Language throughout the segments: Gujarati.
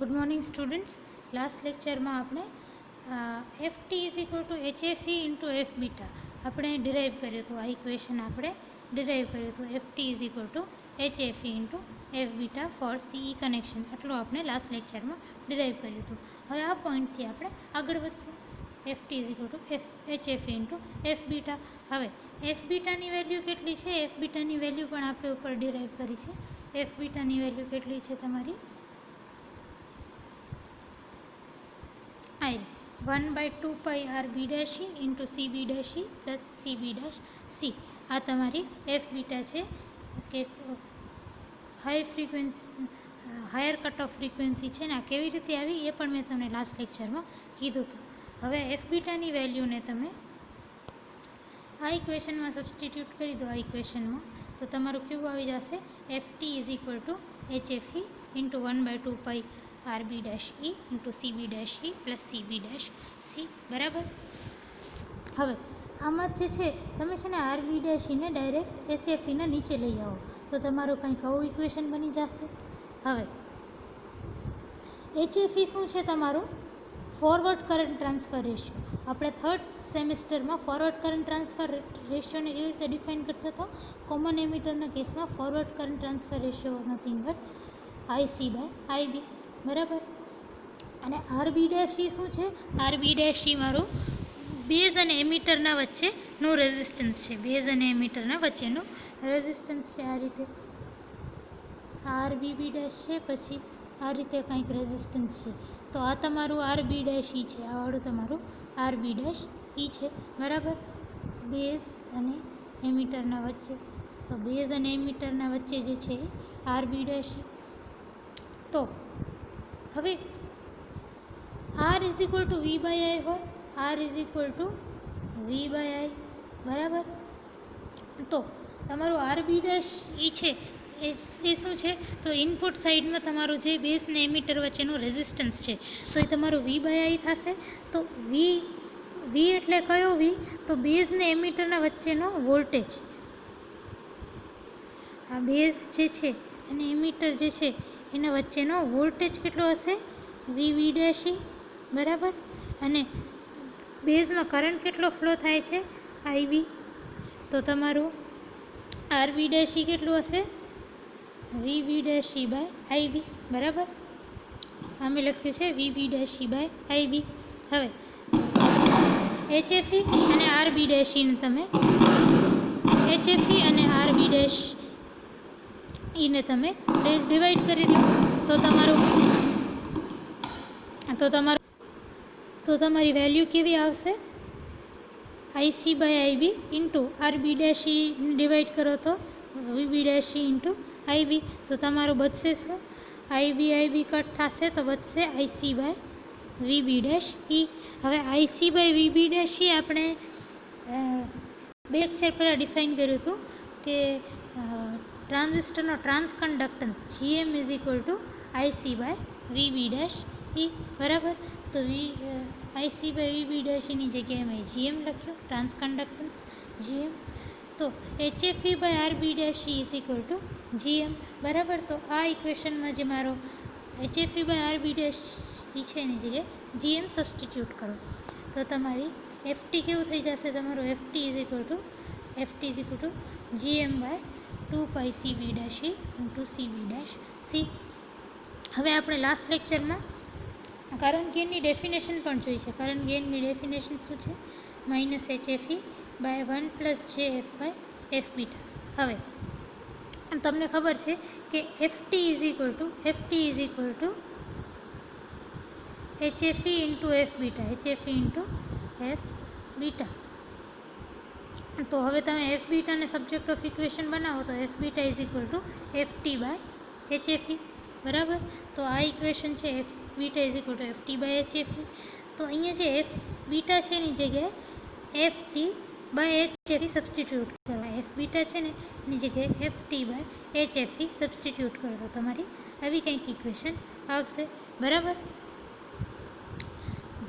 Good morning students. લાસ્ટ લેક્ચરમાં આપણે F T is equal to H F E into F beta આપણે ડિરાઈવ કર્યું હતું. આ ઇક્વેશન આપણે ડિરાઈવ કર્યું હતું. F T is equal to H F E into F beta for CE connection, આટલું આપણે લાસ્ટ લેક્ચરમાં ડિરાઈવ કર્યું હતું. હવે આ પોઈન્ટથી આપણે આગળ વધશું. F T is equal to H F E into F beta. હવે એફ બીટાની વેલ્યુ કેટલી છે? એફ બીટાની વેલ્યુ પણ આપણે ઉપર ડિરાઈવ કરી છે. એફ બીટાની વેલ્યુ કેટલી છે તમારી? I 1/2 pi r b dash e into c b dash e plus c b dash c. આ તમારી એફ બીટા છે કે હાયર કટ ઓફ ફ્રીક્વન્સી છે ને. આ કેવી રીતે આવી એ પણ મેં તમને લાસ્ટ લેક્ચરમાં કીધું હતું. હવે એફ બીટાની વેલ્યુને તમે આ ઇક્વેશનમાં સબસ્ટિટ્યૂટ કરી દો. આ ઇક્વેશનમાં તો તમારું કેવું આવી જશે? F T is equal to H F E into 1/2 pi R B dash E into C B dash E plus C B dash C. બરાબર. હવે આમાં જે છે તમે છે ને આર બી ડેશ ઈને ડાયરેક્ટ એચ એફ ઈના નીચે લઈ આવો તો તમારું કંઈક આવું ઇક્વેશન બની જશે. હવે એચ એફ ઈ શું છે? તમારું ફોરવર્ડ કરંટ ટ્રાન્સફર રેશિયો. આપણે થર્ડ સેમિસ્ટરમાં ફોરવર્ડ કરંટ ટ્રાન્સફર રેશિયોને એવી રીતે ડિફાઇન કરતા હતા. કોમન એમિટરના કેસમાં forward current transfer ratio was nothing but IC by IB. બરાબર. અને આરબી ડેશ ઈ શું છે? આરબી ડેશ ઈ મારું બેઝ અને એમિટરના વચ્ચેનું રેઝિસ્ટન્સ છે. બેઝ અને એમિટરના વચ્ચેનું રેઝિસ્ટન્સ છે. આ રીતે આરબીબી ડેશ છે, પછી આ રીતે કંઈક રેઝિસ્ટન્સ છે. તો આ તમારું આરબી ડેશ ઈ છે. આ વાળું તમારું આરબી ડેશ ઈ છે. બરાબર. બેઝ અને એમિટરના વચ્ચે. તો બેઝ અને એમિટરના વચ્ચે જે છે એ આરબી ડેશ ઈ. તો હવે R is equal to V by I હોય. R is equal to V by I. બરાબર. તો તમારું આરબી ડેશ ઈ છે એ શું છે? તો ઇનપુટ સાઈડમાં તમારું જે બેઝ ને એમિટર વચ્ચેનું રેઝિસ્ટન્સ છે તો એ તમારું વી બાય આઈ થશે. તો વી એટલે કયો વી? તો બેઝ ને એમિટરના વચ્ચેનો વોલ્ટેજ. આ બેઝ જે છે અને એમિટર જે છે એના વચ્ચેનો વોલ્ટેજ કેટલો હશે? વી ડેશ ઈ. બરાબર. અને બેઝમાં કરંટ કેટલો ફ્લો થાય છે? આઈવી. તો તમારું આરબી ડેશ ઈ કેટલું હશે? વી ડેશ ઈ બાય આઈવી. બરાબર. અમે લખ્યું છે વી ડેશ ઈ બાય આઈવી. હવે એચએફઈ અને આરબી ડેશ ઈને તમે એચએફઈ અને આરબી ડેશ ઈને તમે ડિવાઈડ કરી દો તો તમારી વેલ્યુ કેવી આવશે? IC by IB into RB dash E divide કરો તો VB dash E into IB. તો તમારું બચશે શું? આઈબી કટ થશે તો બચશે IC by VB dash E. હવે IC by VB dash E આપણે બે લેક્ચર પહેલાં ડિફાઇન કર્યું હતું કે ટ્રાન્ઝિસ્ટરનો transconductance GM is equal to IC by VB dash E. બરાબર. તો આઈસી બાય વીબી ડેશ ઈની જગ્યાએ મેં જીએમ લખ્યું, ટ્રાન્સકન્ડક્ટન્સ જીએમ. તો HFE by RB dash E is equal to GM. બરાબર. તો આ ઇક્વેશનમાં જે મારો HFE by RB dash E છે એની જગ્યાએ જીએમ સબસ્ટિટ્યૂટ કરો તો તમારી એફટી કેવું થઈ જશે? તમારું FT is equal to GM by 2 pi CB dash E into CB dash C. હવે આપણે લાસ્ટ લેક્ચરમાં કરંટ ગેઇનની ડેફિનેશન પણ જોઈ છે. કરંટ ગેઇનની ડેફિનેશન શું છે? માઇનસ એચએફઈ બાય 1 પ્લસ જે એફ બાય એફ બીટા. હવે તમને ખબર છે કે FT is equal to HFE into F beta. HFE into F beta. તો હવે તમે એફ બીટાને સબ્જેક્ટ ઓફ ઇક્વેશન બનાવો તો F beta is equal to FT by HFE. બરાબર. તો આ ઇક્વેશન છે F beta is equal to FT by HFE. તો અહીંયા જે એફ બીટા છે એની જગ્યાએ એફટી બાય એચએફઈ સબસ્ટિટ્યૂટ કરવા. એફ બીટા છે ને એની જગ્યાએ એફટી બાય એચએફઈ સબસ્ટિટ્યૂટ કરો તો તમારી આવી કંઈક ઇક્વેશન આવશે. બરાબર.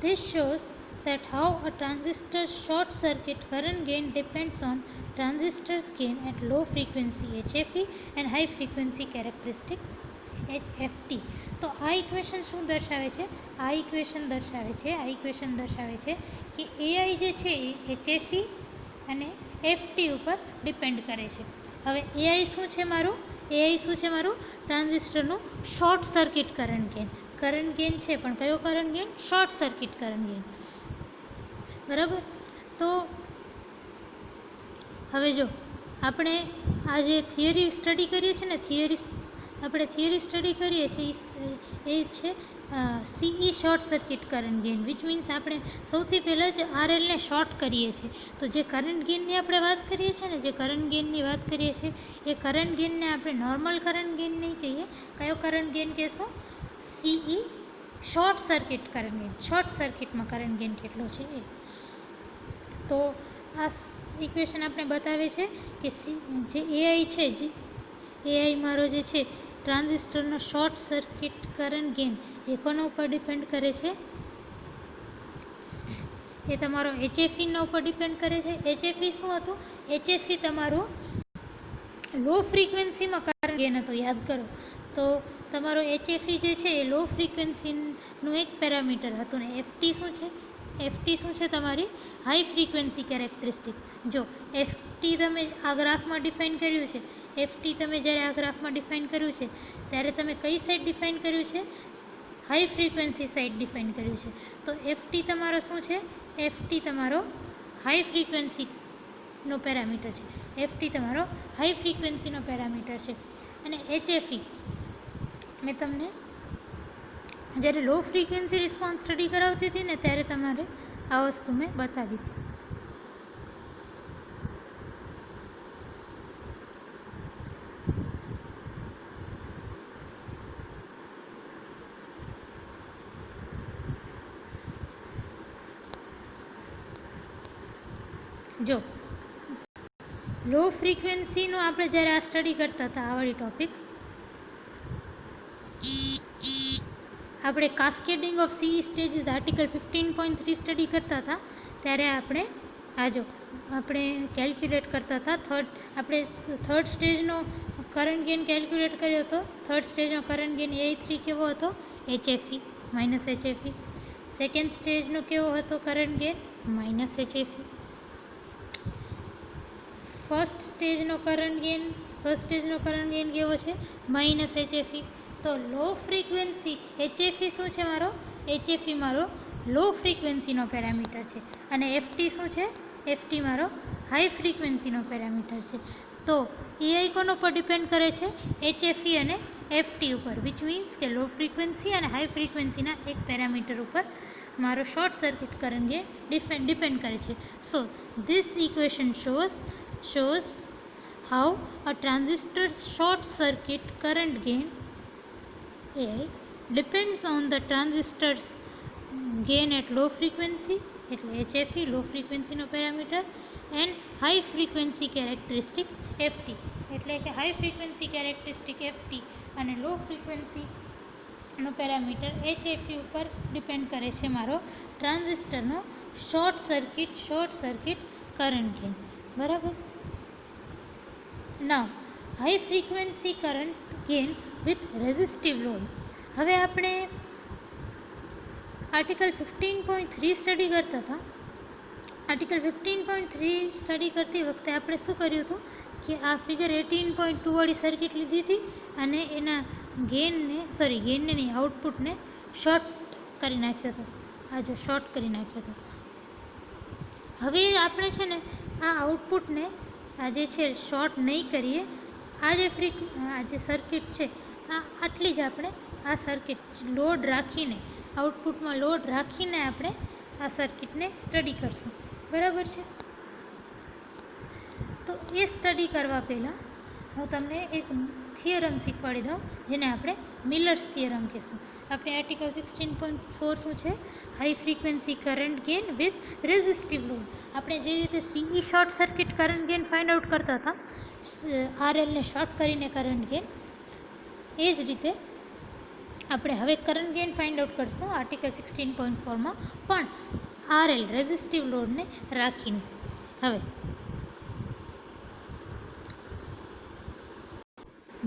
This shows that how a transistor short circuit current gain depends on transistor's gain at low frequency HFE and high frequency characteristic HFT. તો આ ઇક્વેશન શું દર્શાવે છે? આ ઇક્વેશન દર્શાવે છે કે એઆઈ જે છે એ HFE અને FT ઉપર ડિપેન્ડ કરે છે. હવે એઆઈ શું છે મારું? ટ્રાન્ઝિસ્ટરનું શોર્ટ સર્કિટ કરંટ ગેઇન છે, પણ કયો current gain? Short circuit current gain. બરાબર. તો હવે જો આપણે આ જે થિયરી સ્ટડી કરીએ છીએ ને, થિયરી સ્ટડી કરીએ છીએ એ છે CE short circuit current gain, which means આપણે સૌથી પહેલાં જ RLને શોર્ટ કરીએ છીએ. તો જે કરંટ ગેઇનની આપણે વાત કરીએ છીએ ને, એ કરંટ ગેઇનને આપણે નોર્મલ કરંટ ગેઇન નહીં કહીએ. કયો કરંટ ગેઇન કહેશો? CE short circuit current gain. Short સર્કિટમાં કરંટ ગેઇન કેટલો છે એ. તો આ ઇક્વેશન આપણે બતાવે છે કે જે એઆઈ છે, એઆઈ મારો જે છે ટ્રાન્ઝિસ્ટરનો શોર્ટ સર્કિટ કરંટ ગેઇન એ કોના ઉપર ડિપેન્ડ કરે છે? એ તમારો HFEના ઉપર ડિપેન્ડ કરે છે. HFE શું હતું? HFE તમારું લો ફ્રીક્વન્સીમાં કરંટ ગેઇન હતું, યાદ કરો. તો તમારો HFE જે છે એ લો ફ્રીક્વન્સીનું એક પેરામીટર હતું ને FT શું છે? તમારી હાઈ ફ્રીક્વન્સી કેરેક્ટરિસ્ટિક. જો FT તમે આ ગ્રાફમાં ડિફાઇન કર્યું છે, ત્યારે તમે કઈ સાઈડ ડિફાઇન કર્યું છે? હાઈ ફ્રીક્વન્સી સાઈડ ડિફાઇન કર્યું છે. તો FT તમારો શું છે? FT તમારો હાઈ ફ્રીક્વન્સીનો પેરામીટર છે. અને HFE મેં તમને જ્યારે લો ફ્રીક્વન્સી રિસ્પોન્સ સ્ટડી કરાવતી હતી ને, ત્યારે તમારે આ વસ્તુ મેં બતાવી હતી. જો લો ફ્રીક્વન્સીનું આપણે જ્યારે આ સ્ટડી કરતા હતા, આ વાળી ટોપિક આપણે cascading of CE stages article 15.3 study કરતા હતા, ત્યારે આપણે કેલ્ક્યુલેટ કરતા હતા. થર્ડ સ્ટેજનો કરંટ ગેઇન કેલ્ક્યુલેટ કર્યો હતો. થર્ડ સ્ટેજનો કરંટ ગેઇન AI3 કેવો હતો? HFE. સેકન્ડ સ્ટેજનો કેવો હતો કરંટ ગેઇન? -HFE. ફર્સ્ટ સ્ટેજનો કરંટ ગેઇન કેવો છે? -HFE. તો લો ફ્રીક્વન્સી HFE શું છે મારો? HFE મારો લો ફ્રીક્વન્સીનો પેરામીટર છે. અને FT શું છે? FT મારો હાઈ ફ્રીક્વન્સીનો પેરામીટર છે. તો એઆઈ કોના ઉપર ડિપેન્ડ કરે છે? HFE અને FT ઉપર, વિચ મીન્સ કે લો ફ્રીક્વન્સી અને હાઈ ફ્રીક્વન્સીના એક પેરામીટર ઉપર મારો short circuit current gain depend કરે છે. So this equation shows how a transistor short circuit current gain AI depends on the transistor's gain at low frequency, એટલે HFE લો ફ્રીક્વન્સીનો parameter, and high frequency characteristic FT, એટલે કે હાઈ ફ્રીક્વન્સી કેરેક્ટરિસ્ટિક FT અને લો ફ્રીક્વન્સીનો પેરામીટર HFE ઉપર ડિપેન્ડ કરે છે મારો ટ્રાન્ઝિસ્ટરનો શોર્ટ સર્કિટ કરંટ ગેઇન. બરાબર. Now high frequency current gain with resistive load. હવે આપણે આર્ટિકલ 15.3 સ્ટડી કરતા હતા. આર્ટિકલ 15.3 સ્ટડી કરતી વખતે આપણે શું કર્યું હતું કે આ ફિગર 18.2 વાળી સર્કિટ લીધી હતી અને એના આઉટપુટને શોર્ટ કરી નાખ્યો હતો. હવે આપણે છે ને આ આઉટપુટને શોર્ટ નહીં કરીએ. આ જે સર્કિટ છે આટલી જ આપણે આ સર્કિટ આઉટપુટમાં લોડ રાખીને આપણે આ સર્કિટને સ્ટડી કરશું. બરાબર છે. તો એ સ્ટડી કરવા પહેલાં હું તમને એક થિયરમ શીખવાડી દઉં, જેને આપણે મિલર્સ થિયરમ કહેશું. આપણે આર્ટિકલ 16.4 શું છે? High frequency current gain with resistive load. આપણે જે રીતે CE short circuit current gain find out કરતા હતા, RLને શોર્ટ કરીને કરંટ ગેઇન, એ જ રીતે આપણે હવે કરંટ ગેઇન ફાઇન્ડ આઉટ કરશું આર્ટિકલ 16.4માં, પણ RL રેઝિસ્ટિવ લોડને રાખીને. હવે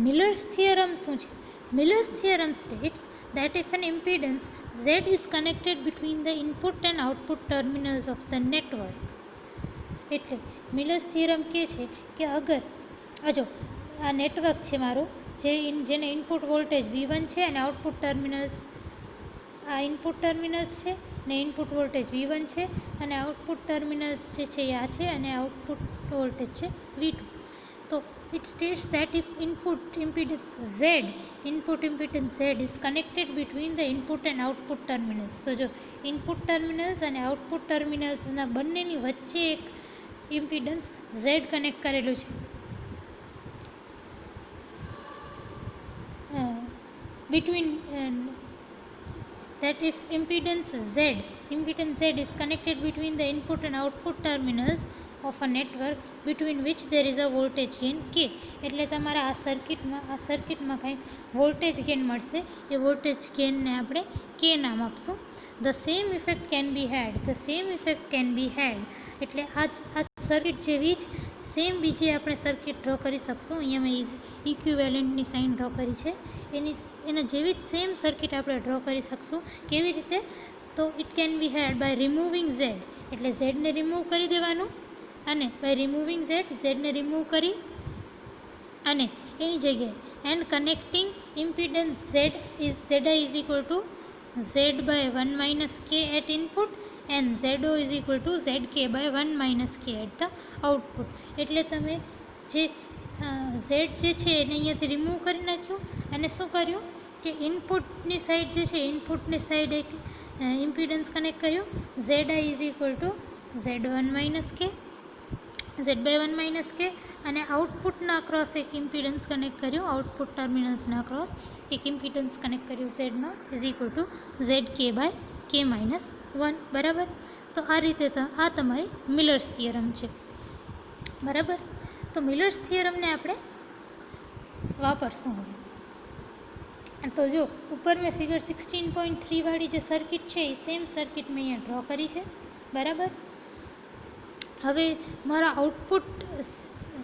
મિલર્સ થિયરમ શું છે? Miller's theorem states that if an impedance Z is connected between the input and output terminals of the network, એટલે મિલર્સ થિયરમ કહે છે કે અગર આ નેટવર્ક છે મારું જેને ઇનપુટ વોલ્ટેજ V1 છે અને આઉટપુટ ટર્મિનલ્સ આ ઇનપુટ ટર્મિનલ્સ છે ને ઇનપુટ વોલ્ટેજ V1 છે અને આઉટપુટ ટર્મિનલ્સ જે છે એ આ છે અને આઉટપુટ વોલ્ટેજ છે V2. તો it states that if input impedance Z is connected between the input and output terminals, તો જો ઇનપુટ ટર્મિનલ્સ અને આઉટપુટ ટર્મિનલ્સના બંનેની વચ્ચે એક ઇમ્પિડન્સ Z કનેક્ટ કરેલું છે between that if impedance Z is connected between the input and output terminals of a network between which there is a voltage gain K, એટલે તમારા આ સર્કિટમાં કંઈક વોલ્ટેજ ગેઇન મળશે. એ વોલ્ટેજ ગેઇનને આપણે K નામ આપશું. The same effect can be had એટલે આ સર્કિટ જેવી જ સેમ બીજી આપણે સર્કિટ ડ્રો કરી શકશું. અહીંયા મેં ઇક્વિવેલન્ટની સાઇન ડ્રો કરી છે. એના જેવી જ સેમ સર્કિટ આપણે ડ્રો કરી શકશું. કેવી રીતે? તો it can be had by removing Z, એટલે ઝેડને રિમૂવ કરી દેવાનું અને બાય રિમૂવિંગ ઝેડને રિમૂવ કરી અને એની જગ્યાએ and connecting impedance Zi is equal to Z by 1 minus K at input and Zo is equal to Zk by 1 minus K at the output. એટલે તમે જે Z જે છે એને અહીંયાથી રિમૂવ કરી નાખ્યું અને શું કર્યું કે ઇનપુટની સાઈડ જે છે ઇનપુટની સાઈડ એક ઇમ્પિડન્સ કનેક્ટ કર્યું Zi is equal to Z1 minus K Z by 1 minus K અને આઉટપુટના અક્રોસ એક ઇમ્પિડન્સ કનેક્ટ કર્યું આઉટપુટ ટર્મિનલ્સના અક્રોસ એક ઇમ્પિડન્સ કનેક્ટ કર્યું ઝેડનો is equal to Zk by K minus 1. બરાબર. તો આ રીતે આ તમારી મિલર્સ થિયરમ છે. બરાબર. તો મિલર્સ થિયરમને આપણે વાપરશું હવે. તો જો ઉપર મેં ફિગર 16.3 વાળી જે સર્કિટ છે એ સેમ સર્કિટ મેં અહીંયા ડ્રો કરી છે. બરાબર. હવે મારા આઉટપુટ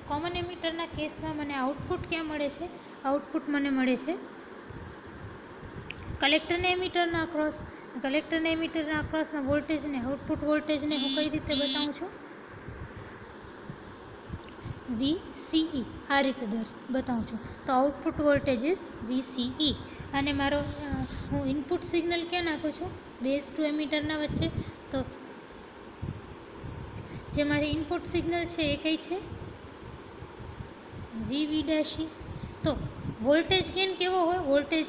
કોમન એમિટરના કેસમાં મને આઉટપુટ ક્યાં મળે છે? આઉટપુટ મને મળે છે કલેક્ટરના એમિટરના અક્રોસના વોલ્ટેજને આઉટપુટ વોલ્ટેજને હું કઈ રીતે બતાવું છું? VCE આ રીતે બતાવું છું. તો આઉટપુટ વોલ્ટેજ ઇઝ VCE અને મારો હું ઇનપુટ સિગ્નલ ક્યાં નાખું છું? બેઝ ટુ એમિટરના વચ્ચે. તો જે મારી ઇનપુટ સિગ્નલ છે એ કઈ છે? VV'. તો વોલ્ટેજ ગેઇન કેવો હોય? વોલ્ટેજ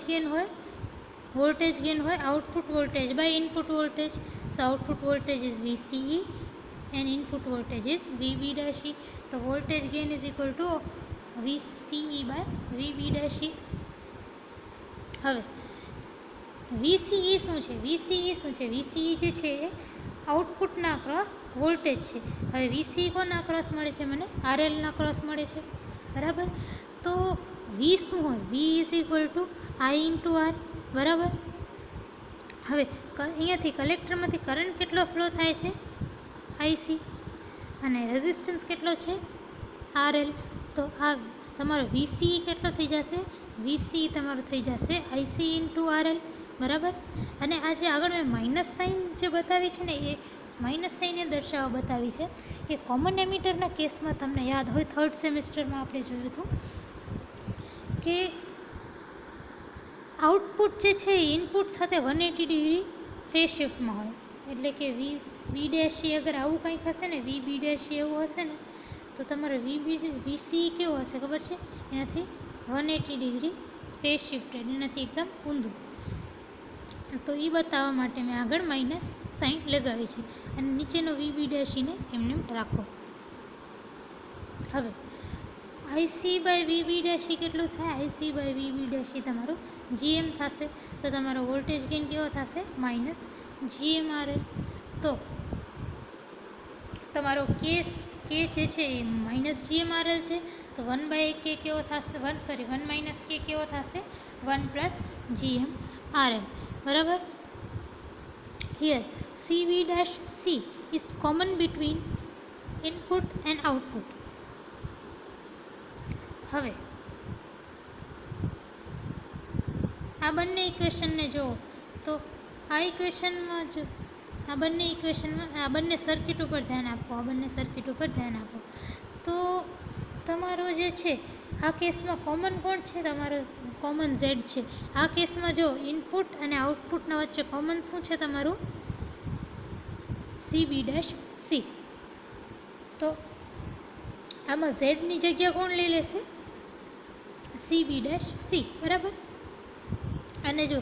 ગેઇન હોય output voltage by input voltage. So output voltage is VCE and input voltage is VV'. તો voltage gain is equal to VCE by VV'. હવે VCE શું છે? VCE જે છે એ આઉટપુટના અક્રોસ વોલ્ટેજ છે. હવે VCE કોના અક્રોસ મળે છે? મને RLના અક્રોસ મળે છે. બરાબર. તો V શું હોય? V is equal two I into R. બરાબર. હવે અહીંયાથી કલેક્ટરમાંથી કરંટ કેટલો ફ્લો થાય છે? IC અને રેઝિસ્ટન્સ કેટલો છે? RL. તો આ તમારો VCE કેટલો થઈ જશે? VCE તમારો થઈ જશે IC ઇન્ટુ RL. બરાબર. અને આ જે આગળ મેં માઇનસ સાઇન જે બતાવી છે ને એ માઇનસ સાઇન એ દર્શાવવા બતાવી છે કે કોમન એમિટરના કેસમાં તમને યાદ હોય થર્ડ સેમિસ્ટરમાં આપણે જોયું હતું કે આઉટપુટ જે છે એ ઇનપુટ સાથે 180 ડિગ્રી ફેઝ શિફ્ટમાં હોય. એટલે કે V' અગર આવું કંઈક હશે ને VB' એવું હશે ને તો તમારો VCE કેવો હશે ખબર છે? એનાથી 180 ડિગ્રી ફેઝ શિફ્ટેડ, એનાથી એકદમ ઊંધું. તો એ બતાવવા માટે મેં આગળ માઇનસ સાઇન લગાવી છે અને નીચેનો VB' ને એમને રાખો. હવે IC બાય VB' કેટલું થાય? IC બાય VB' તમારું GM થશે. તો તમારો વોલ્ટેજ ગેઇન કેવો થશે? Minus GMRL. તો તમારો કે જે છે એ માઇનસ GMRL છે. તો 1/K કેવો થશે? 1 માઇનસ K કેવો થશે? 1 પ્લસ GMRL. બરાબર. Here CV' is common between input and output. હવે આ બંને ઇક્વેશનને જુઓ તો આ ઇક્વેશનમાં જો આ બંને ઇક્વેશનમાં આ બંને સર્કિટ ઉપર ધ્યાન આપો, આ બંને સર્કિટ ઉપર ધ્યાન આપો. તો તમારો જે છે આ કેસમાં કોમન કોણ છે? તમારો કોમન ઝેડ છે. આ કેસમાં જો ઇનપુટ અને આઉટપુટના વચ્ચે કોમન શું છે? તમારું સી બી ડેશ સી. તો આમાં ઝેડની જગ્યા કોણ લઈ લેશે? સી બી ડેશ સી, બરાબર. અને જો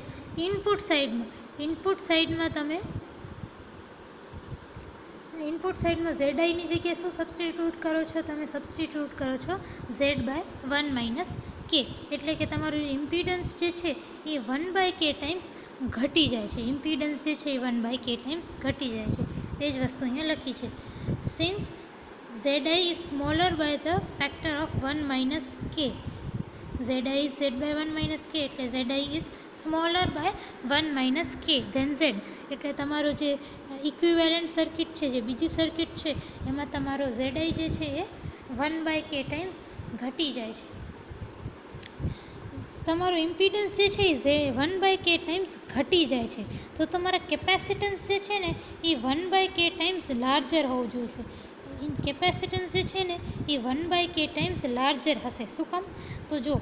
ઇનપુટ સાઈડમાં તમે ઇનપુટ સાઈડમાં ઝેડ.આઈની જગ્યાએ શું સબસ્ટિટ્યૂટ કરો છો? તમે સબસ્ટિટ્યૂટ કરો છો ઝેડ બાય 1 માઇનસ કે. એટલે કે તમારું ઇમ્પિડન્સ જે છે એ 1 બાય કે ટાઈમ્સ ઘટી જાય છે. ઇમ્પિડન્સ જે છે એ 1 બાય કે ટાઈમ્સ ઘટી જાય છે. એ જ વસ્તુ અહીંયા લખી છે. Since Zi is smaller by the factor of 1 minus k. Zi is Z by 1 minus k એટલે Zi is smaller by 1 minus k then Z. એટલે તમારો જે ઇક્વિવેલન્ટ સર્કિટ છે, જે બીજી સર્કિટ છે, એમાં તમારો Zi જે છે એ 1 બાય કે ટાઈમ્સ ઘટી જાય છે. તમારો ઇમ્પિડન્સ જે છે એ 1 બાય કે ટાઈમ્સ ઘટી જાય છે. તો તમારા કેપેસિટન્સ જે છે ને એ 1 બાય કે ટાઈમ્સ લાર્જર હોવું જોઈએ. કેપેસિટન્સ જે છે ને એ 1 બાય કે ટાઈમ્સ લાર્જર હશે. શું કામ? તો જો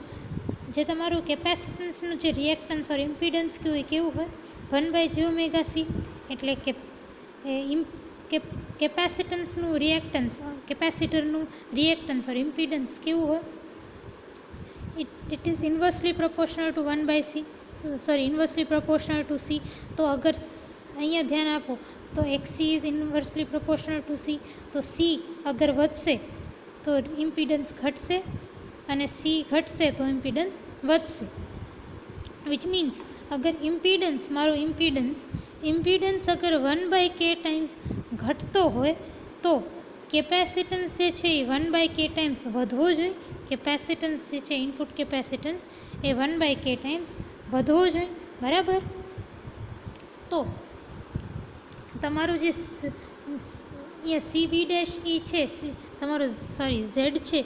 જે તમારું કેપેસિટન્સનું જે રિએક્ટન્સ ઓર ઇમ્પિડન્સ કયું એ કેવું હોય? 1 બાય જે ઓમેગા સી. એટલે કે કેપેસિટન્સનું રિએક્ટન્સ, કેપેસિટરનું રિએક્ટન્સ ઓર ઇમ્પિડન્સ કેવું હોય? It is inversely proportional to 1 by C, inversely proportional to C. તો અગર અહીંયા ધ્યાન આપો તો XC is inversely proportional to C. તો સી અગર વધશે તો ઇમ્પિડન્સ ઘટશે, અને સી ઘટશે તો ઇમ્પિડન્સ વધશે. વિચ મીન્સ અગર મારો ઇમ્પિડન્સ અગર 1 બાય કે ટાઈમ્સ ઘટતો હોય તો કેપેસિટન્સ જે છે એ 1 બાય કે ટાઈમ્સ વધવો જોઈએ. કેપેસિટન્સ જે છે ઇનપુટ કેપેસિટન્સ એ 1 બાય કે ટાઈમ્સ વધવો જોઈએ, બરાબર. તો તમારું જે અહીંયા સી બી ડેશ ઈ છે, તમારો ઝેડ છે,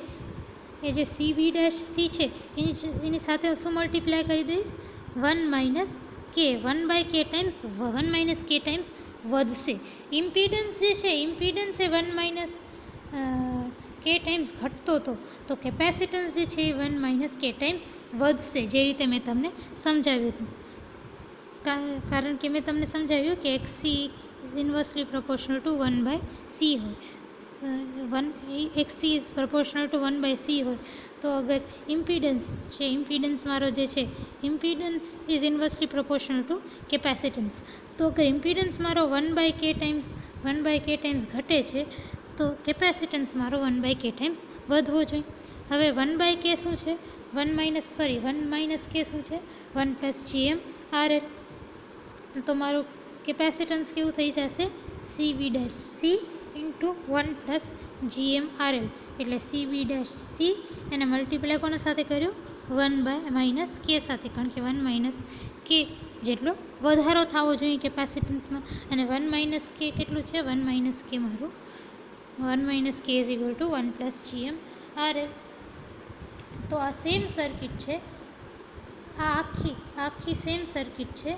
એ જે સી બી ડેશ સી છે એની સાથે શું મલ્ટીપ્લાય કરી દઈશ? 1 માઇનસ કે. 1 બાય કે ટાઈમ્સ 1 માઇનસ કે ટાઈમ્સ વધશે. ઇમ્પિડન્સ જે છે ઇમ્પિડન્સ એ 1 માઇનસ કે ટાઈમ્સ ઘટતો હતો, તો કેપેસિટન્સ જે છે એ 1 માઇનસ કે ટાઈમ્સ વધશે, જે રીતે મેં તમને સમજાવ્યું હતું. કારણ કે મેં તમને સમજાવ્યું કે XC is inversely proportional to 1 by C હોય. XC is proportional to 1 by C હોય તો અગર ઇમ્પિડન્સ મારો જે છે impedance is inversely proportional to capacitance. તો અગર ઇમ્પિડન્સ મારો 1 બાય કે ટાઈમ્સ ઘટે છે તો કેપેસિટન્સ મારો 1 બાય કે ટાઈમ્સ વધવો જોઈએ. હવે 1 બાય કે શું છે? 1 માઇનસ કે શું છે? 1 પ્લસ GM RL. તો મારું કેપેસિટન્સ કેવું થઈ જશે? C B dash C into 1 plus GM RL. એટલે સી બી ડેશ સી એને મલ્ટીપ્લાય કોના સાથે કર્યું? 1 બાય માઇનસ કે સાથે, કારણ કે 1 માઇનસ કે જેટલો વધારો થવો જોઈએ કેપેસિટન્સમાં. અને 1 માઇનસ કે કેટલું છે? 1 માઇનસ કે મારું 1 માઇનસ કે is equal two 1 plus GM RL. તો આ સેમ સર્કિટ છે, આ આખી સેમ સર્કિટ છે.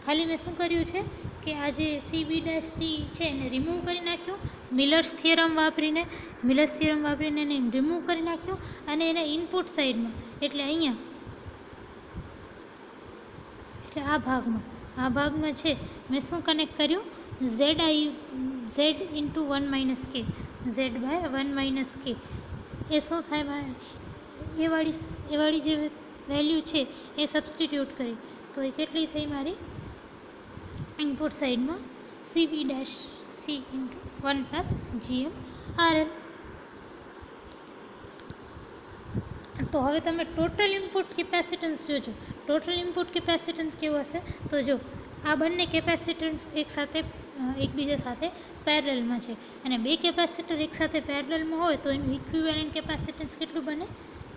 ખાલી મેં શું કર્યું છે કે આ જે સી બી ડેશ સી છે એને રિમૂવ કરી નાખ્યું મિલર્સ થિયરમ વાપરીને એને રિમૂવ કરી નાખ્યું. અને એને ઇનપુટ સાઈડમાં એટલે અહીંયા એટલે આ ભાગમાં છે મેં શું કનેક્ટ કર્યું? ઝેડ ઇન્ટુ 1 માઇનસ કે, ઝેડ બાય 1 માઇનસ કે. એ શું થાય? એ વાળી જે વેલ્યુ છે એ સબસ્ટિટ્યૂટ કરી તો એ કેટલી થઈ મારી? ઇનપુટ સાઈડમાં C B dash C into 1 plus GM RL. તો હવે તમે ટોટલ ઇનપુટ કેપેસિટન્સ જોજો. ટોટલ ઇનપુટ કેપેસિટન્સ કેવું હશે? તો જો આ બંને કેપેસિટન્સ એકબીજા સાથે પેરેલલમાં છે, અને બે કેપેસિટર એકસાથે પેરેલલમાં હોય તો એનું ઇક્વિવેલન્ટ કેપેસિટન્સ કેટલું બને?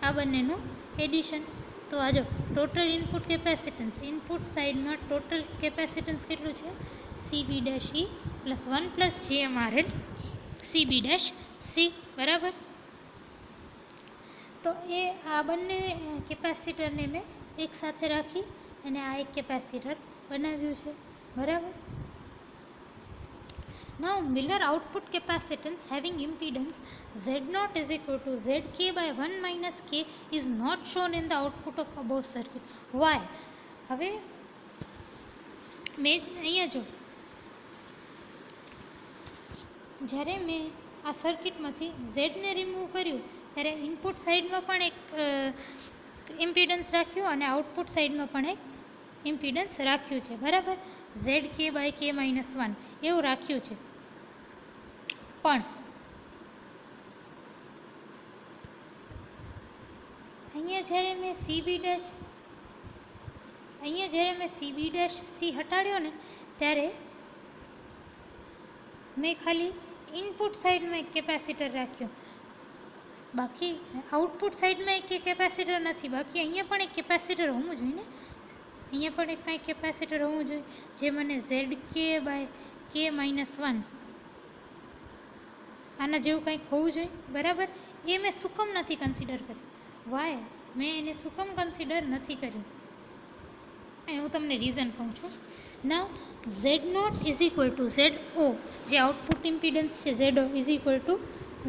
આ બંનેનું એડિશન. તો આ જો ટોટલ ઇનપુટ કેપેસિટન્સ, ઇનપુટ સાઈડમાં ટોટલ કેપેસિટન્સ કેટલું છે? C B dash E plus 1 plus GM RL C B dash C, બરાબર. તો એ આ બંને કેપેસિટરને મેં એક સાથે રાખી અને આ એક કેપેસિટર બનાવ્યું છે, બરાબર. Now Miller output capacitance having impedance Z0 is equal to Zk by 1 minus k is not shown in the output of above circuit. Why? હવે મેં અહીંયા જો જ્યારે મેં આ સર્કિટમાંથી ઝેડને રિમૂવ કર્યું ત્યારે ઇનપુટ સાઈડમાં પણ એક ઇમ્પિડન્સ રાખ્યું અને આઉટપુટ સાઈડમાં પણ એક ઇમ્પિડન્સ રાખ્યું છે, બરાબર. ઝેડ કે બાય કે માઇનસ 1 એવું રાખ્યું છે. પણ અહીંયા જ્યારે મેં સીબી ડેશ સી હટાડ્યો ને ત્યારે મેં ખાલી ઇનપુટ સાઈડમાં એક કેપેસિટર રાખ્યો, બાકી આઉટપુટ સાઈડમાં એક કેપેસિટર નથી. બાકી અહીંયા પણ એક કેપેસિટર હોવું જોઈએ ને, અહીંયા પણ એક કાંઈ કેપેસિટર હોવું જોઈએ જે મને ઝેડ કે બાય કે માઇનસ 1 આના જેવું કંઈક હોવું જોઈએ, બરાબર. એ મેં શું કામ નથી કન્સિડર કર્યું? વાય મેં એને શું કામ કન્સિડર નથી કર્યું એ હું તમને રીઝન કહું છું. Now Z0 is equal to ZO, જે આઉટપુટ ઇમ્પિડન્સ છે ZO is equal to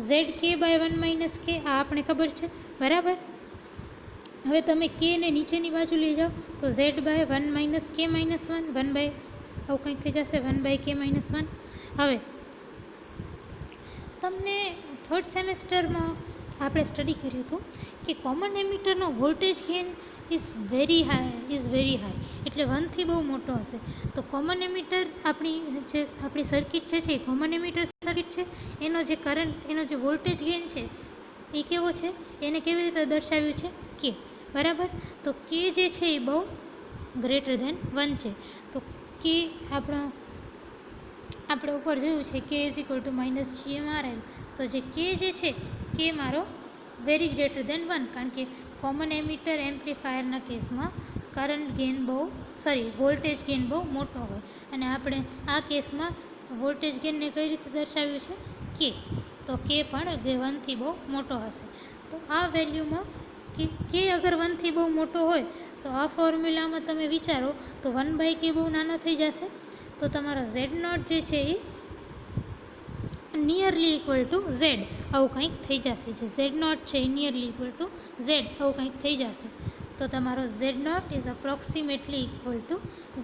ZK by 1 minus K, આ આપણે ખબર છે, બરાબર. હવે તમે કે ને નીચેની બાજુ લઈ જાઓ તો Z બાય 1 માઇનસ કે માઇનસ 1 1 બાય આવું કંઈક થઈ જશે 1 બાય કે માઇનસ 1. હવે તમને થર્ડ સેમેસ્ટરમાં આપણે સ્ટડી કર્યું હતું કે કોમન એમિટરનો voltage gain is very high, એટલે 1 થી બહુ મોટો હશે. તો કોમન એમિટર આપણી સર્કિટ છે એ કોમન એમિટર સર્કિટ છે. એનો જે કરંટ, એનો જે વોલ્ટેજ ગેઇન છે એ કેવો છે, એને કેવી રીતે દર્શાવ્યું છે? કે, બરાબર. તો કે જે છે એ બહુ ગ્રેટર ધેન 1 છે. તો કે આપણે ઉપર જોયું છે કે is equal two minus GMRL. તો જે કે જે છે કે મારો વેરી ગ્રેટર ધેન 1, કારણ કે કોમન એમિટર એમ્પ્લીફાયરના કેસમાં વોલ્ટેજ ગેઇન બહુ મોટો હોય, અને આપણે આ કેસમાં વોલ્ટેજ ગેઇનને કઈ રીતે દર્શાવ્યું છે? કે. તો કે પણ 1 થી બહુ મોટો હશે. તો આ વેલ્યુમાં કે અગર 1 થી બહુ મોટો હોય તો આ ફોર્મ્યુલામાં તમે વિચારો તો 1 બાય કે બહુ નાનો થઈ જશે. તો તમારો Z0 જે છે એ નિયરલી ઇક્વલ ટુ ઝેડ આવું કંઈક થઈ જશે. જે Z0 છે એ નિયરલી ઇક્વલ ટુ ઝેડ આવું કંઈક થઈ જશે. તો તમારો Z0 is approximately equal to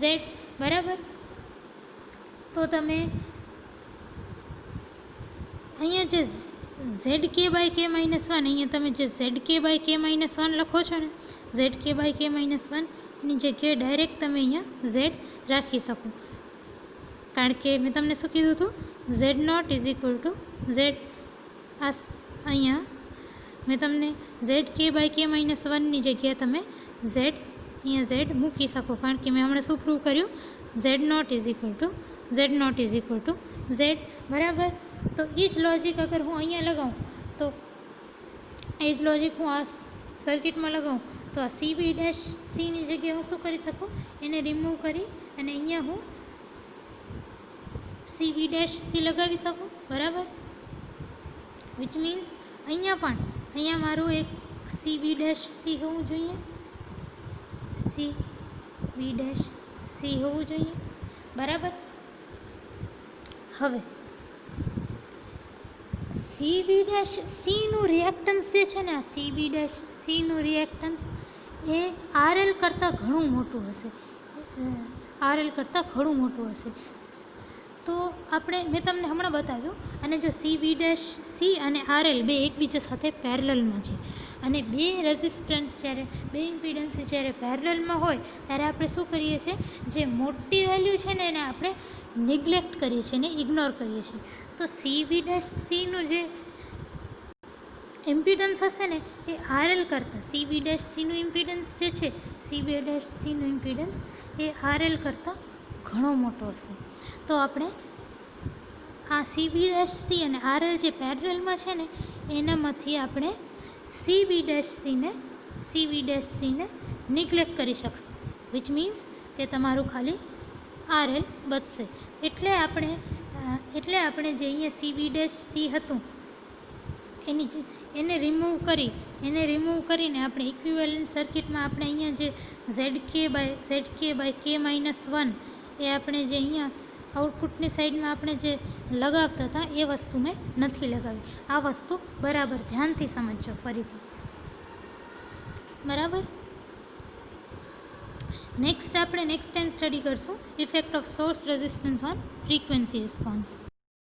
Z, બરાબર. તો તમે અહીંયા જે ઝેડ કે બાય કે માઇનસ 1, અહીંયા તમે જે ઝેડ કે બાય કે માઇનસ 1 લખો છો ને, ઝેડ કે બાય કે માઇનસ 1 ની જગ્યાએ ડાયરેક્ટ તમે અહીંયા ઝેડ રાખી શકો, કારણ કે મેં તમને શું કીધું હતું? Z0 is equal to Z. અહીંયા મેં તમને ઝેડ કે બાય કે માઇનસ 1ની જગ્યાએ તમે અહીંયા ઝેડ મૂકી શકો, કારણ કે મેં હમણાં શું પ્રૂવ કર્યું? Z0 is equal to Z, બરાબર. તો એ જ લોજિક અગર હું અહીંયા લગાવું તો એ જ લોજિક હું આ સર્કિટમાં લગાવું તો આ CB ડેશ સીની જગ્યાએ હું શું કરી શકું? એને રિમૂવ કરી અને અહીંયા હું CB ડેશ સી લગાવી શકું, બરાબર. વિચ મીન્સ અહીંયા મારું એક CB ડેશ સી હોવું જોઈએ, CB ડેશ સી હોવું જોઈએ, બરાબર. હવે CB ડેશ સીનું રિએક્ટન્સ જે છે ને, આ CB ડેશ સીનું રિએક્ટન્સ એ RL કરતાં ઘણું મોટું હશે, તો મેં તમને હમણાં બતાવ્યું. અને જો CB ડેશ સી અને RL બે એકબીજા સાથે પેરેલલમાં છે, અને બે રેઝિસ્ટન્સ બે ઇમ્પિડન્સ જ્યારે પેરેલલમાં હોય ત્યારે આપણે શું કરીએ છીએ? જે મોટી વેલ્યુ છે ને એને આપણે નિગ્લેક્ટ કરીએ છીએ, ને ઇગ્નોર કરીએ છીએ. તો CB ડેશ સીનું જે ઇમ્પિડન્સ હશે ને એ RL કરતાં CB ડેશ સીનું ઇમ્પિડન્સ જે છે, CB ડેશ સીનું ઇમ્પિડન્સ એ RL કરતાં ઘણો મોટો હશે. તો આપણે આ CB ડેશ સી અને RL જે પેરેલલમાં છે ને એનામાંથી આપણે CB ડેશ સીને નિગ્લેક્ટ કરી શકશું, વિચ મીન્સ કે તમારું ખાલી RL બચશે. એટલે આપણે જે અહીંયા CB ડેશ સી હતું એને રિમૂવ કરી એને રિમૂવ કરીને આપણે ઇક્વિવેલન્ટ સર્કિટમાં આપણે અહીંયા જે ઝેડ કે બાય કે -1 એ આપણે જે અહીંયા આઉટપુટની સાઈડમાં આપણે જે લગાવતા હતા એ વસ્તુ મેં નથી લગાવી. આ વસ્તુ બરાબર ધ્યાનથી સમજજો ફરીથી. બરાબર. નેક્સ્ટ ટાઈમ સ્ટડી કરશું effect of source resistance on frequency response.